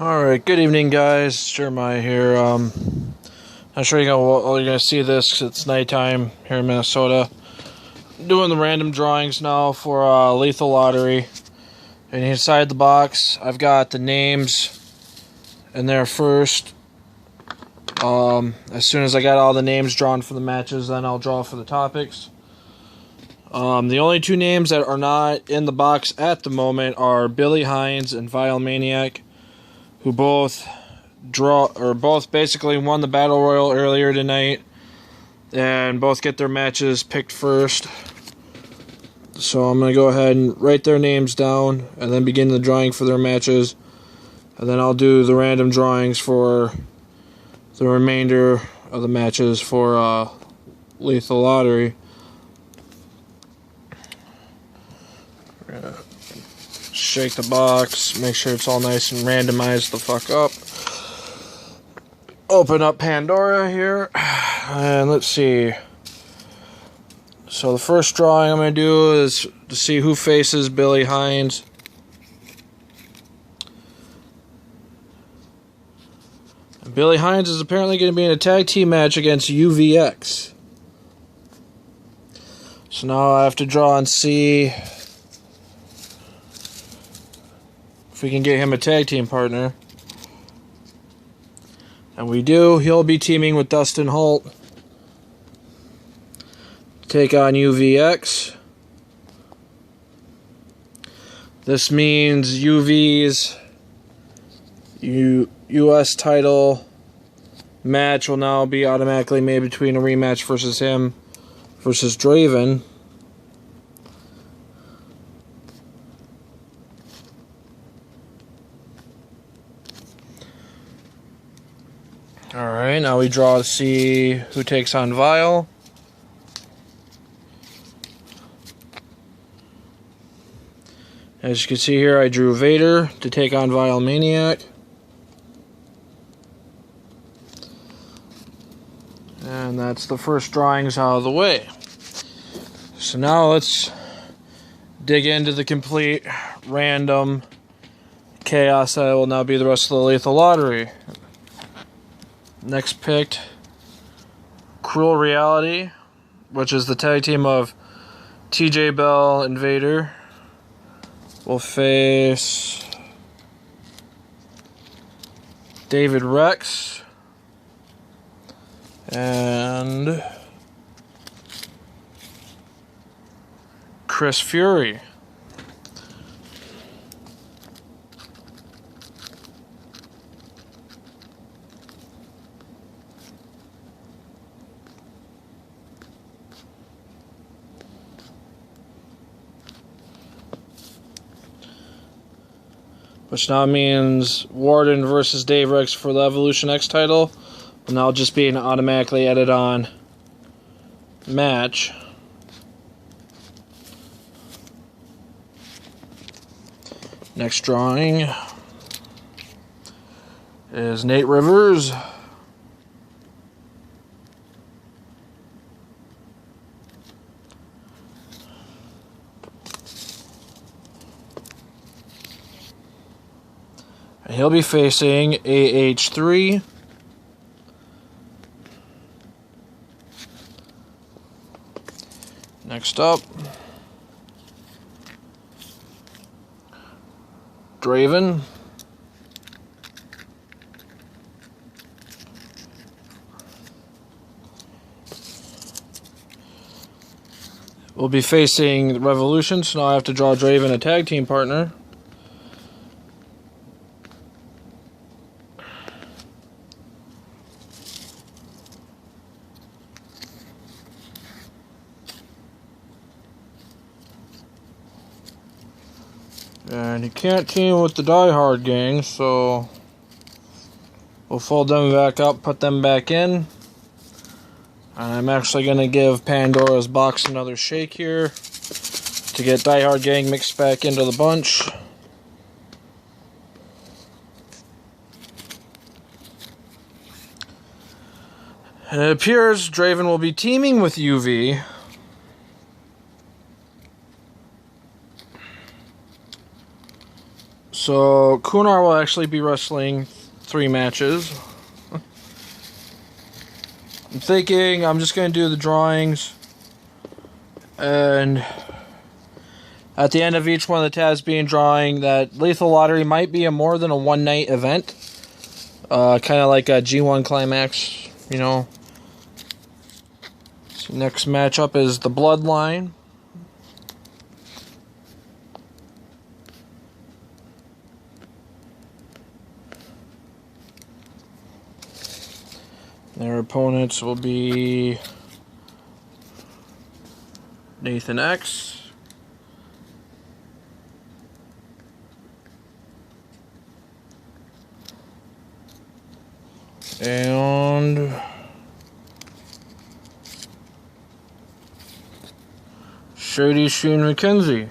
Alright, good evening guys, Jeremiah here. Not sure you're gonna see this 'cause it's nighttime here in Minnesota. Doing the random drawings now for Lethal Lottery. And inside the box, I've got the names in there first. As soon as I got all the names drawn for the matches, then I'll draw for the topics. The only two names that are not in the box at the moment are Billy Hines and Vile Maniac, who both basically won the Battle Royal earlier tonight, and both get their matches picked first. So I'm going to go ahead and write their names down, and then begin the drawing for their matches, and then I'll do the random drawings for the remainder of the matches for Lethal Lottery. We're going to shake the box, make sure it's all nice and randomized the fuck up. Open up Pandora here, and let's see. So the first drawing I'm going to do is to see who faces Billy Hines. And Billy Hines is apparently going to be in a tag team match against UVX. So now I have to draw and see if we can get him a tag team partner. And we do. He'll be teaming with Dustin Holt to take on UVX. This means UV's US title match will now be automatically made between a rematch versus him versus Draven. Alright, now we draw to see who takes on Vile. As you can see here, I drew Vader to take on Vile Maniac. And that's the first drawings out of the way. So now let's dig into the complete random chaos that will now be the rest of the Lethal Lottery. Next picked, Cruel Reality, which is the tag team of TJ Bell and Vader, will face David Rex and Chris Fury. Which now means Warden versus Dave Rex for the Evolution X title will now just be an automatically added on match. Next drawing is Nate Rivers and he'll be facing AH3. Next up, Draven will be facing Revolution, so now I have to draw Draven a tag team partner. And you can't team with the Die Hard gang, so we'll fold them back up, put them back in. I'm actually going to give Pandora's box another shake here to get Die Hard gang mixed back into the bunch. And it appears Draven will be teaming with UV. So Kunar will actually be wrestling 3 matches. I'm thinking I'm just going to do the drawings, and at the end of each one of the tabs being drawing, that Lethal Lottery might be a more than a one-night event. Kind of like a G1 Climax, you know. So next matchup is the Bloodline. Their opponents will be Nathan X, and Shady Sheen McKenzie.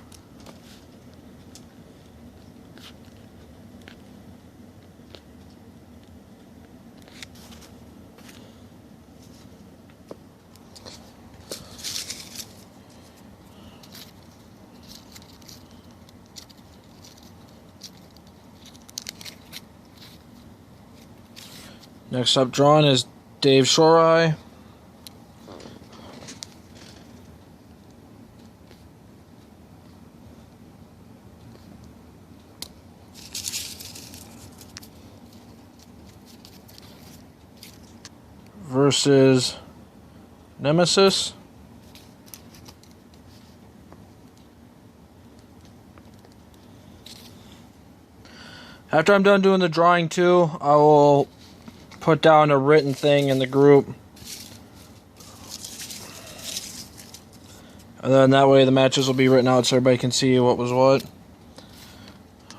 Next up drawn is Dave Shorai. Versus Nemesis. After I'm done doing the drawing too, I will put down a written thing in the group. And then that way the matches will be written out so everybody can see what was what.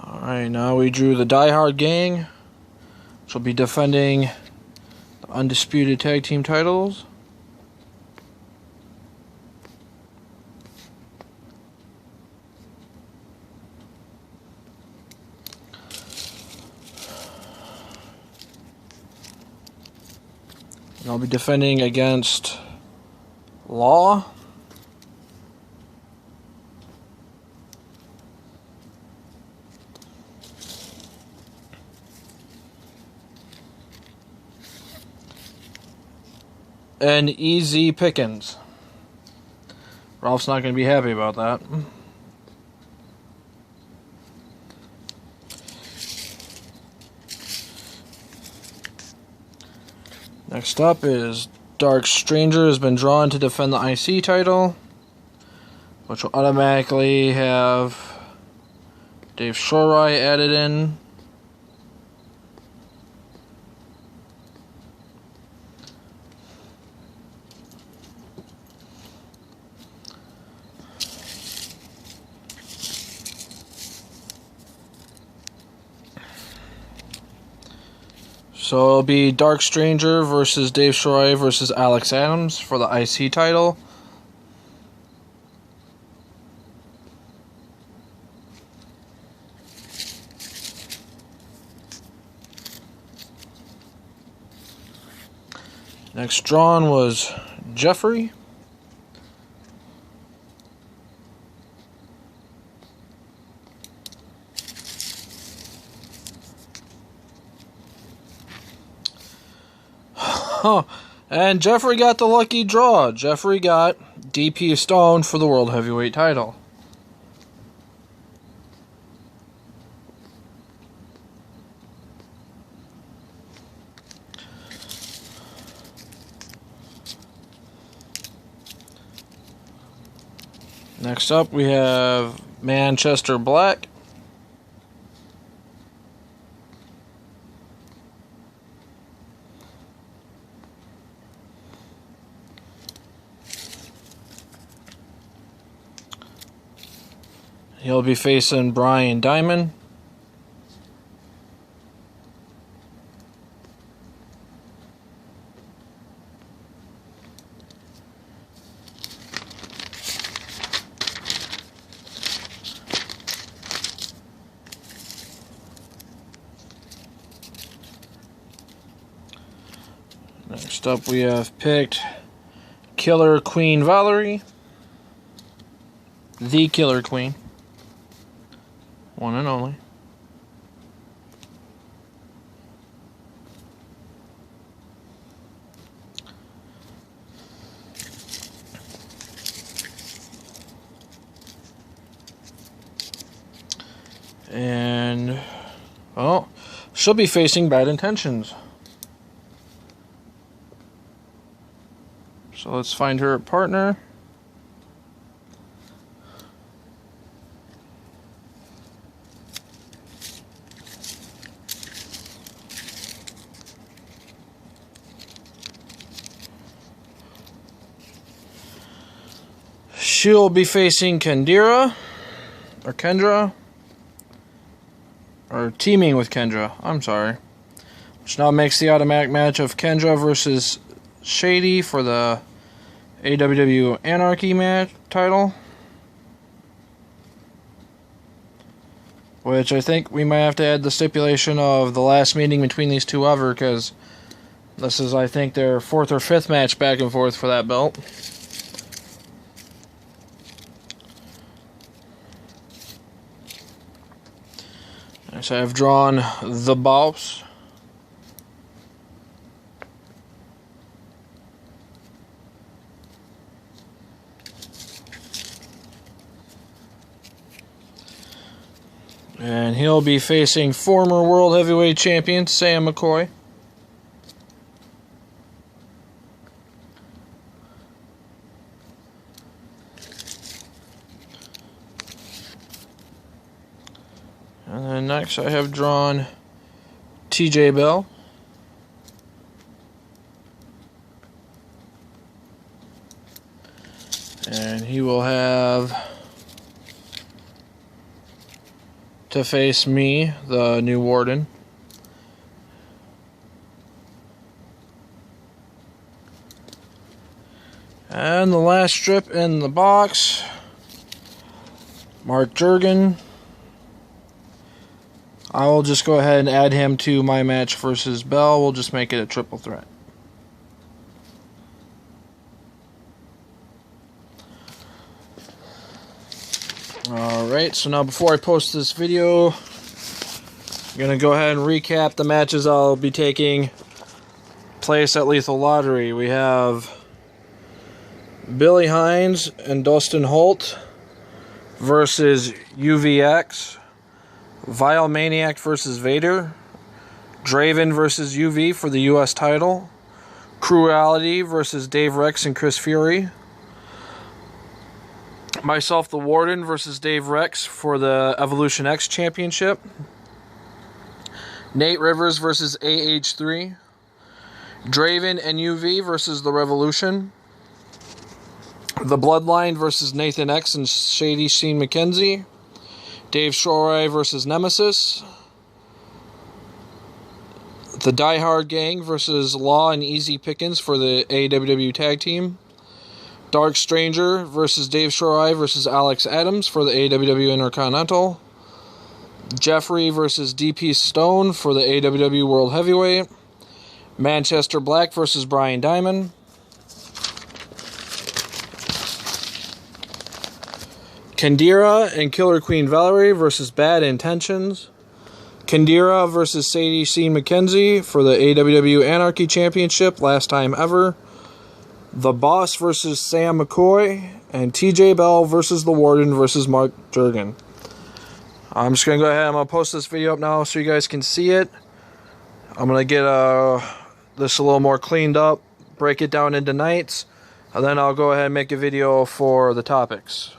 Alright, now we drew the Die Hard Gang, which will be defending the Undisputed Tag Team titles. And I'll be defending against Law. And Easy Pickens. Ralph's not going to be happy about that. Next up is Dark Stranger has been drawn to defend the IC title, which will automatically have Dave Shorai added in. So it'll be Dark Stranger versus Dave Shorai versus Alex Adams for the IC title. Next drawn was Jeffrey. Huh. And Jeffrey got the lucky draw. Jeffrey got DP Stone for the World Heavyweight title. Next up we have Manchester Black. He'll be facing Brian Diamond. Next up we have picked Killer Queen Valerie. The Killer Queen. One and only. Well, she'll be facing Bad Intentions. So let's find her partner. She'll be facing Kendra, or teaming with Kendra, I'm sorry. Which now makes the automatic match of Kendra versus Shady for the AWW Anarchy match title. Which I think we might have to add the stipulation of the last meeting between these two ever, because this is, I think, their 4th or 5th match back and forth for that belt. So I've drawn the Boss. And he'll be facing former World Heavyweight Champion Sam McCoy. And then next I have drawn TJ Bell. And he will have to face me, the new Warden. And the last strip in the box, Mark Juergen. I will just go ahead and add him to my match versus Bell. We'll just make it a triple threat. Alright, so now before I post this video, I'm going to go ahead and recap the matches I'll be taking place at Lethal Lottery. We have Billy Hines and Dustin Holt versus UVX. Vile Maniac versus Vader, Draven versus UV for the US title, Cruelty versus Dave Rex and Chris Fury, myself the Warden versus Dave Rex for the Evolution X Championship, Nate Rivers versus AH3, Draven and UV versus the Revolution, the Bloodline versus Nathan X and Shady Sheen McKenzie, Dave Shorai versus Nemesis, the Die Hard Gang versus Law and Easy Pickens for the AWW Tag Team, Dark Stranger versus Dave Shorai versus Alex Adams for the AWW Intercontinental, Jeffrey versus DP Stone for the AWW World Heavyweight, Manchester Black versus Brian Diamond, Kendra and Killer Queen Valerie versus Bad Intentions. Kendra versus Sadie C. McKenzie for the AWW Anarchy Championship, last time ever. The Boss versus Sam McCoy. And TJ Bell versus the Warden versus Mark Juergen. I'm just going to go ahead and I'm going to post this video up now so you guys can see it. I'm going to get this a little more cleaned up, break it down into nights, and then I'll go ahead and make a video for the topics.